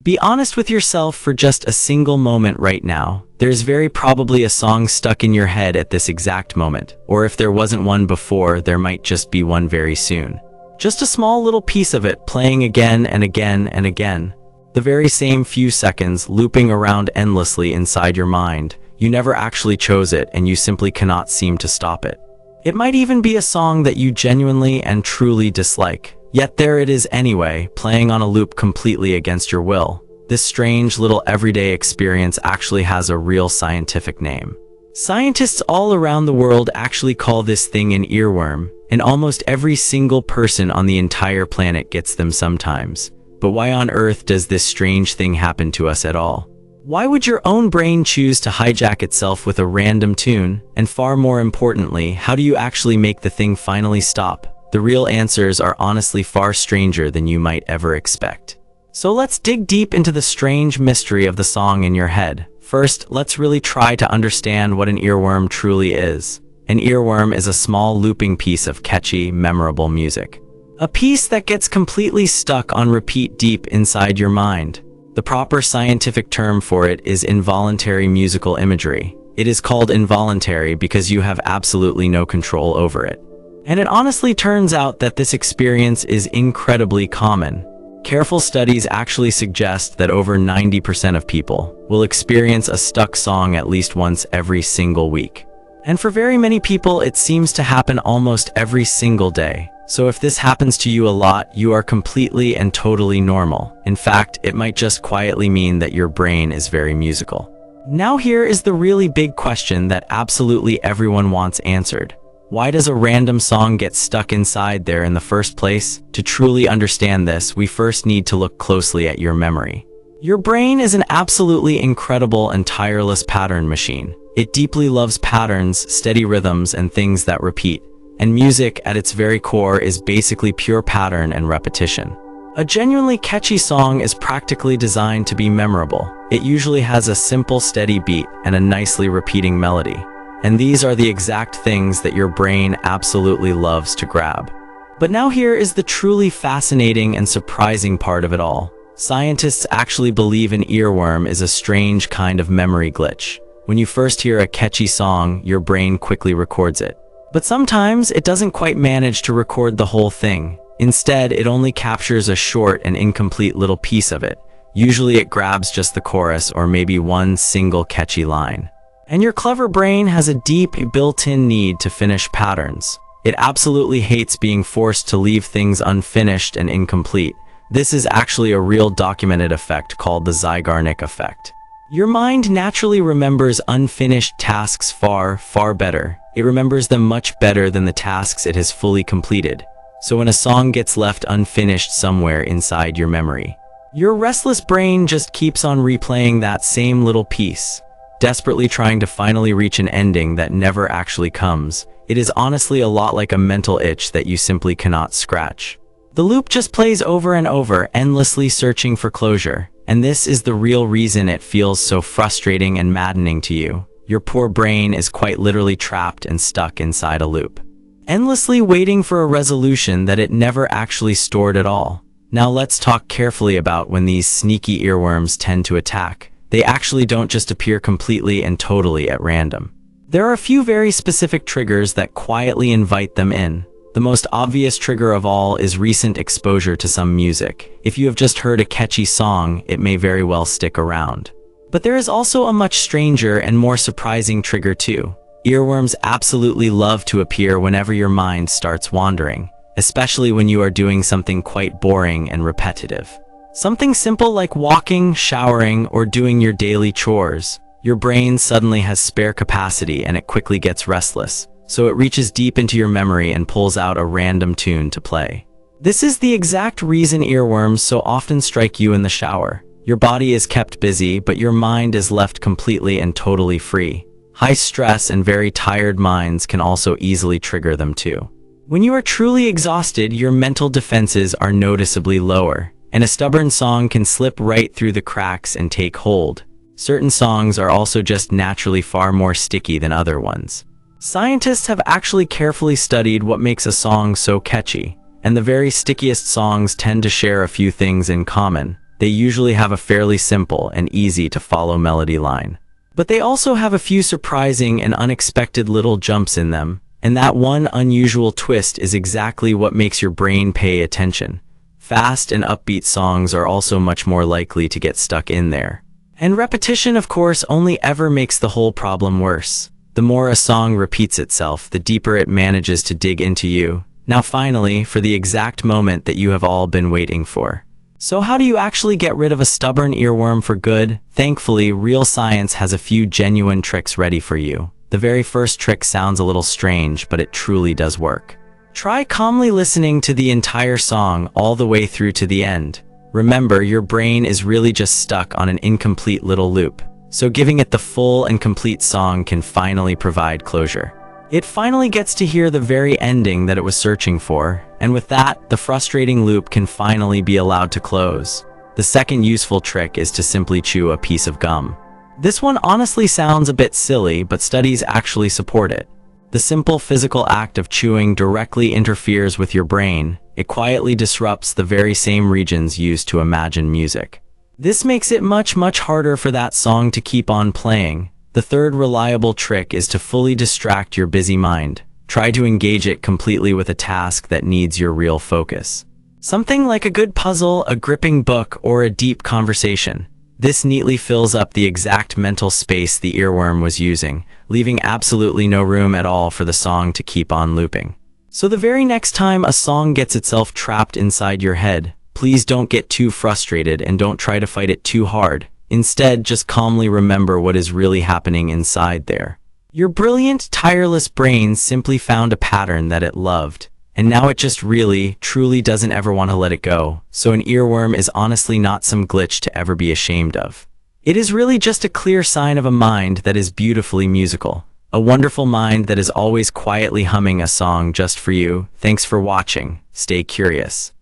Be honest with yourself for just a single moment right now. There's very probably a song stuck in your head at this exact moment, or if there wasn't one before, there might just be one very soon. Just a small little piece of it playing again and again and again. The very same few seconds looping around endlessly inside your mind. You never actually chose it and you simply cannot seem to stop it. It might even be a song that you genuinely and truly dislike. Yet there it is anyway, playing on a loop completely against your will. This strange little everyday experience actually has a real scientific name. Scientists all around the world actually call this thing an earworm, and almost every single person on the entire planet gets them sometimes. But why on earth does this strange thing happen to us at all? Why would your own brain choose to hijack itself with a random tune? And far more importantly, how do you actually make the thing finally stop? The real answers are honestly far stranger than you might ever expect. So let's dig deep into the strange mystery of the song in your head. First, let's really try to understand what an earworm truly is. An earworm is a small looping piece of catchy, memorable music. A piece that gets completely stuck on repeat deep inside your mind. The proper scientific term for it is involuntary musical imagery. It is called involuntary because you have absolutely no control over it. And it honestly turns out that this experience is incredibly common. Careful studies actually suggest that over 90% of people will experience a stuck song at least once every single week. And for very many people, it seems to happen almost every single day. So if this happens to you a lot, you are completely and totally normal. In fact, it might just quietly mean that your brain is very musical. Now here is the really big question that absolutely everyone wants answered. Why does a random song get stuck inside there in the first place? To truly understand this, we first need to look closely at your memory. Your brain is an absolutely incredible and tireless pattern machine. It deeply loves patterns, steady rhythms, and things that repeat. And music, at its very core, is basically pure pattern and repetition. A genuinely catchy song is practically designed to be memorable. It usually has a simple, steady beat and a nicely repeating melody. And these are the exact things that your brain absolutely loves to grab. But now here is the truly fascinating and surprising part of it all. Scientists actually believe an earworm is a strange kind of memory glitch. When you first hear a catchy song, your brain quickly records it. But sometimes it doesn't quite manage to record the whole thing. Instead, it only captures a short and incomplete little piece of it. Usually it grabs just the chorus or maybe one single catchy line. And your clever brain has a deep, built-in need to finish patterns. It absolutely hates being forced to leave things unfinished and incomplete. This is actually a real documented effect called the Zeigarnik effect. Your mind naturally remembers unfinished tasks far, far better. It remembers them much better than the tasks it has fully completed. So when a song gets left unfinished somewhere inside your memory, your restless brain just keeps on replaying that same little piece, desperately trying to finally reach an ending that never actually comes. It is honestly a lot like a mental itch that you simply cannot scratch. The loop just plays over and over, endlessly searching for closure. And this is the real reason it feels so frustrating and maddening to you. Your poor brain is quite literally trapped and stuck inside a loop, endlessly waiting for a resolution that it never actually stored at all. Now let's talk carefully about when these sneaky earworms tend to attack. They actually don't just appear completely and totally at random. There are a few very specific triggers that quietly invite them in. The most obvious trigger of all is recent exposure to some music. If you have just heard a catchy song, it may very well stick around. But there is also a much stranger and more surprising trigger too. Earworms absolutely love to appear whenever your mind starts wandering, especially when you are doing something quite boring and repetitive. Something simple like walking, showering, or doing your daily chores. Your brain suddenly has spare capacity and it quickly gets restless, so it reaches deep into your memory and pulls out a random tune to play. This is the exact reason earworms so often strike you in the shower. Your body is kept busy, but your mind is left completely and totally free. High stress and very tired minds can also easily trigger them too. When you are truly exhausted, your mental defenses are noticeably lower, and a stubborn song can slip right through the cracks and take hold. Certain songs are also just naturally far more sticky than other ones. Scientists have actually carefully studied what makes a song so catchy, and the very stickiest songs tend to share a few things in common. They usually have a fairly simple and easy to follow melody line. But they also have a few surprising and unexpected little jumps in them, and that one unusual twist is exactly what makes your brain pay attention. Fast and upbeat songs are also much more likely to get stuck in there. And repetition, of course, only ever makes the whole problem worse. The more a song repeats itself, the deeper it manages to dig into you. Now finally, for the exact moment that you have all been waiting for. So how do you actually get rid of a stubborn earworm for good? Thankfully, real science has a few genuine tricks ready for you. The very first trick sounds a little strange, but it truly does work. Try calmly listening to the entire song all the way through to the end. Remember, your brain is really just stuck on an incomplete little loop, so giving it the full and complete song can finally provide closure. It finally gets to hear the very ending that it was searching for, and with that, the frustrating loop can finally be allowed to close. The second useful trick is to simply chew a piece of gum. This one honestly sounds a bit silly, but studies actually support it. The simple physical act of chewing directly interferes with your brain. It quietly disrupts the very same regions used to imagine music. This makes it much harder for that song to keep on playing. The third reliable trick is to fully distract your busy mind. Try to engage it completely with a task that needs your real focus. Something like a good puzzle, a gripping book, or a deep conversation. This neatly fills up the exact mental space the earworm was using, leaving absolutely no room at all for the song to keep on looping. So the very next time a song gets itself trapped inside your head, please don't get too frustrated and don't try to fight it too hard. Instead, just calmly remember what is really happening inside there. Your brilliant, tireless brain simply found a pattern that it loved, and now it just really, truly doesn't ever want to let it go. So an earworm is honestly not some glitch to ever be ashamed of. It is really just a clear sign of a mind that is beautifully musical. A wonderful mind that is always quietly humming a song just for you. Thanks for watching. Stay curious.